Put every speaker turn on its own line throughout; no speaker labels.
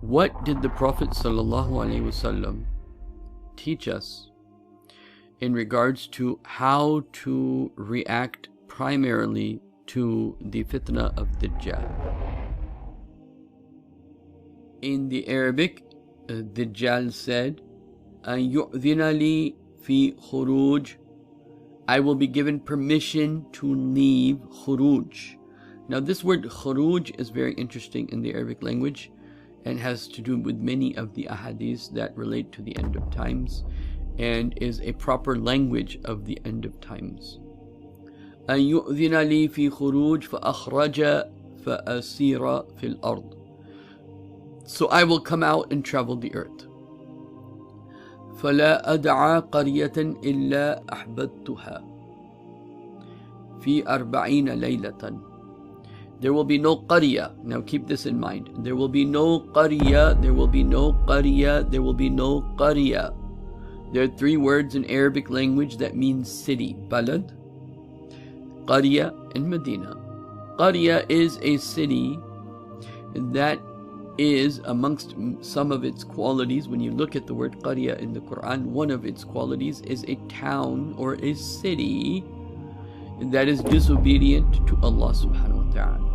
What did the Prophet ﷺ teach us in regards to how to react primarily to the fitna of Dajjal? In the Arabic, Dajjal said, أَن يُؤْذِنَ لِي فِي خُرُوجٍ, I will be given permission to leave khuruj. Now this word khuruj is very interesting in the Arabic language and has to do with many of the ahadith that relate to the end of times and is a proper language of the end of times. أن يؤذن لي في خروج فأخرج فأسير في الأرض. So I will come out and travel the earth. فلا أدعى قرية إلا أحببتها في 40 ليلة. There will be no qarya. Now keep this in mind. There will be no qarya, there will be no qarya, there will be no qarya. There are three words in Arabic language that mean city: balad, qarya, and Medina. Qarya is a city that is amongst some of its qualities. When you look at the word qarya in the Quran, one of its qualities is a town or a city that is disobedient to Allah subhanahu wa ta'ala.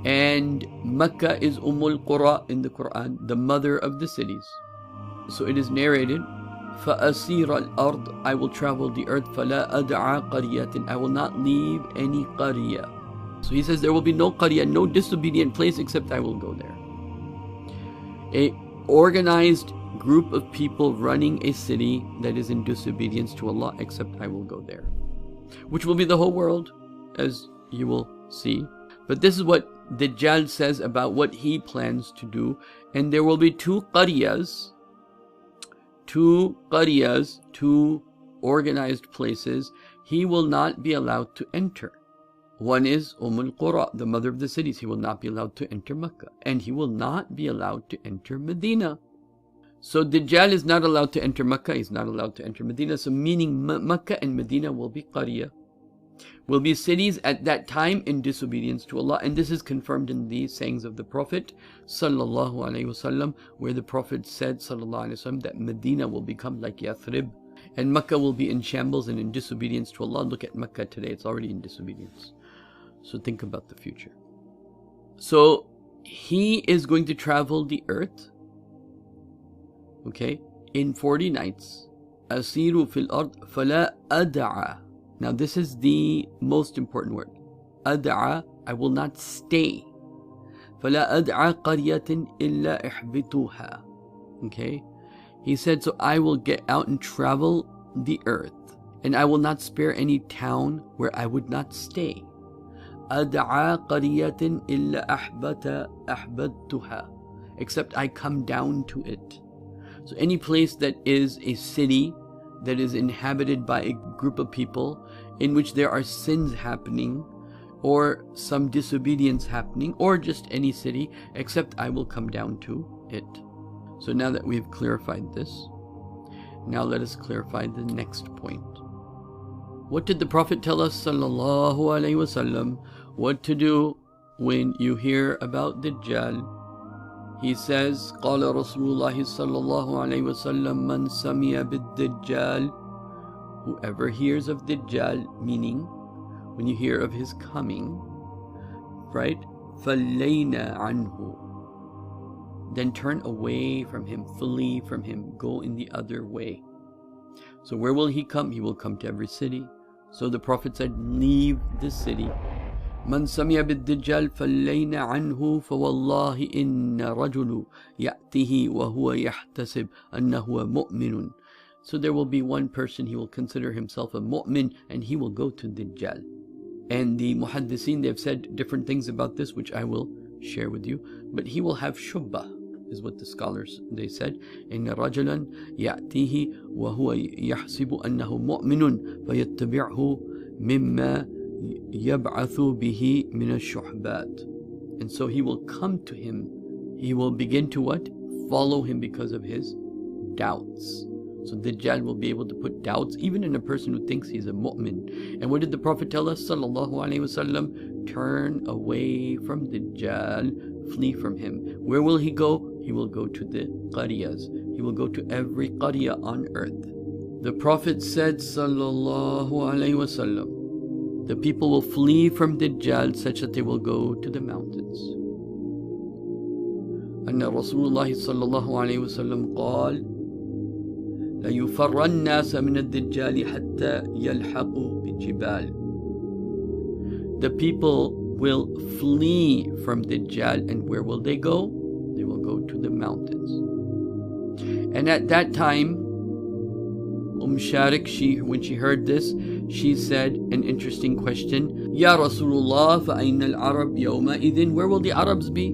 And Makkah is Qura in the Quran, the mother of the cities. So it is narrated, فَأَسِيرَ الْأَرْضِ, I will travel the earth, فَلَا أَدْعَى قَرْيَةٍ, I will not leave any qarya. So he says there will be no qarya, no disobedient place except I will go there. A organized group of people running a city that is in disobedience to Allah, except I will go there. Which will be the whole world, as you will see. But this is what Dajjal says about what he plans to do. And there will be two qaryas, two organized places he will not be allowed to enter. One is Qura, the mother of the cities. He will not be allowed to enter Makkah. And he will not be allowed to enter Medina. So Dajjal is not allowed to enter Makkah. He's not allowed to enter Medina. So meaning Makkah and Medina will be qarya, will be cities at that time in disobedience to Allah. And this is confirmed in the sayings of the Prophet sallallahu alaihi wasallam, where the Prophet said sallallahu alaihi wasallam that Medina will become like Yathrib and Makkah will be in shambles and in disobedience to Allah. Look at Makkah today, it's already in disobedience. So think about the future. So he is going to travel the earth, okay, in 40 nights. Asiru fil ard fala ad'a. Now this is the most important word. Ad'a, I will not stay. Fala ad'a qaryatin illa ihbituha. Okay? He said, so I will get out and travel the earth, and I will not spare any town where I would not stay. Ad'a qaryatin illa ahbadtuha. Except I come down to it. So any place that is a city that is inhabited by a group of people in which there are sins happening or some disobedience happening, or just any city, except I will come down to it. So now that we've clarified this, now let us clarify the next point. What did the Prophet tell us sallallahu alaihi wasallam what to do when you hear about Dajjal? He says, قال رسول الله صلى الله عليه وسلم من سمع بالدجال, whoever hears of Dajjal, meaning when you hear of his coming, right? فَلَيْنَا عَنْهُ, then turn away from him, flee from him, go in the other way. So where will he come? He will come to every city. So the Prophet said, leave the city. من سمع بالدجال فلينا عنه فوالله إن رجل يأتيه وهو يحتسب أنه مؤمن. So there will be one person, he will consider himself a mu'min, and he will go to Dajjal. And the muhaddithin, they've said different things about this, which I will share with you. But he will have shubbah, is what the scholars, they said. إن رجلا يأتيه وهو يحسب أنه مؤمن فيتبعه مما يبعث به من الشحبات. And so he will come to him, he will begin to what? Follow him because of his doubts. So Dajjal will be able to put doubts even in a person who thinks he's a mu'min. And what did the Prophet tell us sallallahu alaihi wasallam? Turn away from Dajjal, flee from him. Where will he go? He will go to the qaryas. He will go to every qarya on earth. The Prophet said, sallallahu alaihi wasallam, the people will flee from Dajjal such that they will go to the mountains. أن رسول الله صلى الله عليه وسلم قال ليفر الناس من الدجال حتى يلحقوا بالجبال. The people will flee from Dajjal, and where will they go? They will go to the mountains. And at that time, Sharik, when she heard this, she said an interesting question. Ya Rasulullah, فَأَيْنَ الْعَرَبْ يَوْمَئِذٍ. Where will the Arabs be?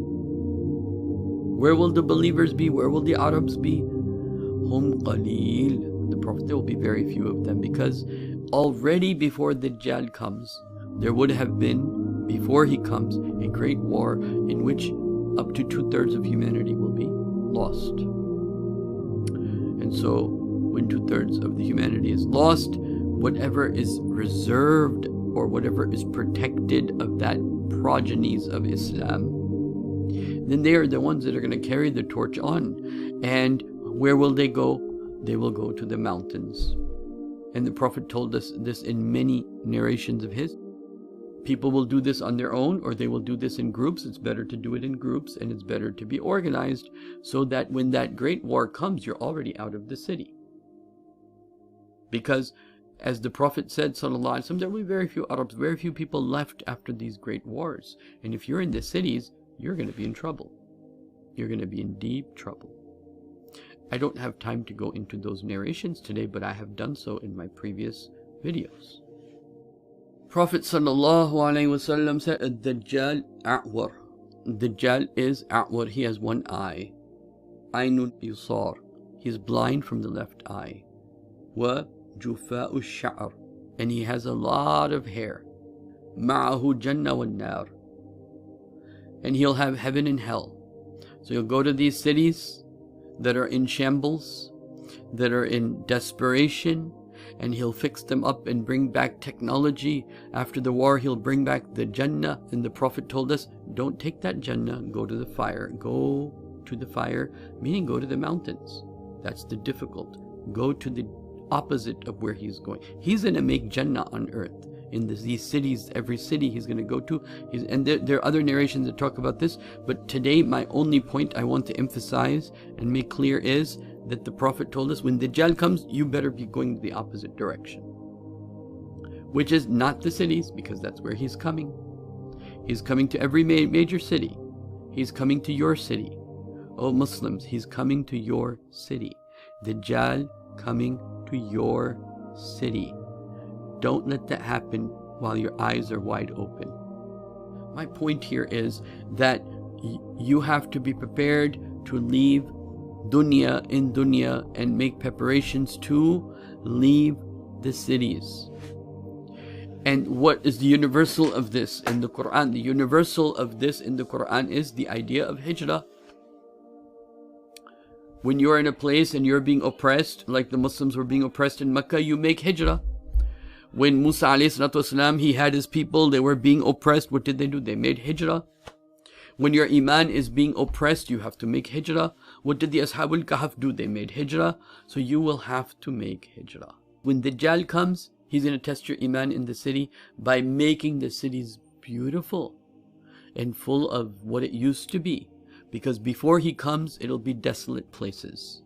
Where will the believers be? Where will the Arabs be? Hum qaleel. The Prophet, there will be very few of them, because already before Dajjal comes, there would have been, before he comes, a great war in which up to 2/3 of humanity will be lost. And so, when 2/3 of the humanity is lost, whatever is reserved or whatever is protected of that progenies of Islam, then they are the ones that are going to carry the torch on. And where will they go? They will go to the mountains. And the Prophet told us this in many narrations of his. People will do this on their own, or they will do this in groups. It's better to do it in groups, and it's better to be organized so that when that great war comes, you're already out of the city. Because as the Prophet said, sallallahu alaihi wasallam, there will be very few Arabs, very few people left after these great wars. And if you're in the cities, you're going to be in trouble. You're going to be in deep trouble. I don't have time to go into those narrations today, but I have done so in my previous videos. Prophet sallallahu alaihi wasallam said, Dajjal a'war. Dajjal is a'war. He has one eye. Aynun yusar. He is blind from the left eye. Wa jufa'u sha'r. And he has a lot of hair. Ma'ahu jannah wa nar. And he'll have heaven and hell. So you'll go to these cities that are in shambles, that are in desperation, and he'll fix them up and bring back technology. After the war, he'll bring back the Jannah. And the Prophet told us, don't take that Jannah, go to the fire. Go to the fire, meaning go to the mountains. That's the difficult. Go to the opposite of where he's going. He's going to make Jannah on earth. In these cities, every city he's going to go to. And there are other narrations that talk about this. But today, my only point I want to emphasize and make clear is that the Prophet told us, when Dajjal comes, you better be going the opposite direction. Which is not the cities, because that's where he's coming. He's coming to every major city. He's coming to your city. Oh Muslims, he's coming to your city. Dajjal coming to your city. Don't let that happen while your eyes are wide open. My point here is that you have to be prepared to leave dunya in dunya and make preparations to leave the cities. And what is the universal of this in the Quran? The universal of this in the Quran is the idea of hijrah. When you're in a place and you're being oppressed, like the Muslims were being oppressed in Mecca, you make hijrah. When Musa ﷺ, he had his people, they were being oppressed. What did they do? They made hijrah. When your iman is being oppressed, you have to make hijrah. What did the Ashabul Kahf do? They made hijrah. So you will have to make hijrah. When Dajjal comes, he's going to test your iman in the city by making the cities beautiful and full of what it used to be. Because before he comes, it'll be desolate places.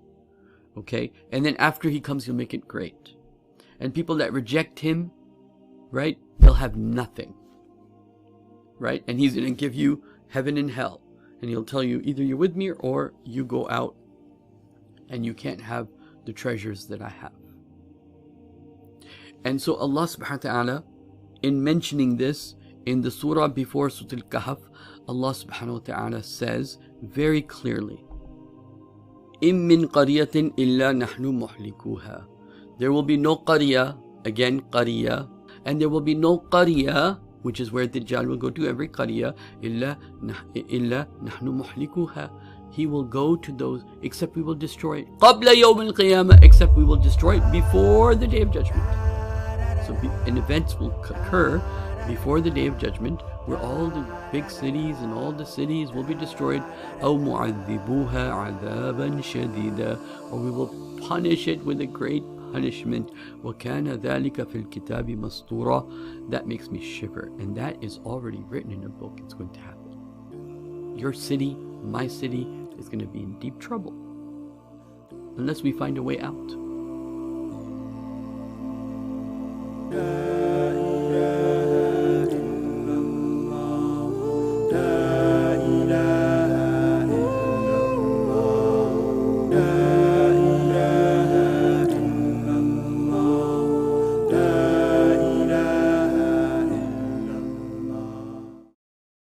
Okay? And then after he comes, he'll make it great. And people that reject him, right, they'll have nothing. Right? And he's going to give you heaven and hell. And he'll tell you, either you're with me or you go out and you can't have the treasures that I have. And so Allah subhanahu wa ta'ala, in mentioning this, in the surah before Surah Al-Kahf, Allah subhanahu wa ta'ala says very clearly, إِن مِّن قَرْيَةٍ إِلَّا نَحْنُ مُحْلِكُوهَا. There will be no qarya, again qarya, and there will be no qarya, which is where Dajjal will go to, every qarya, illa nahnu muhlikuha. He will go to those, except we will destroy it. Qabla yawm al-qiyamah, except we will destroy it before the day of judgment. So events will occur before the day of judgment where all the big cities and all the cities will be destroyed. أو معذبوها عذابا شديدا, or we will punish it with a great punishment. وكان ذلك في الكتاب مسطورا. That makes me shiver, and that is already written in a book. It's going to happen. Your city, my city, is going to be in deep trouble unless we find a way out.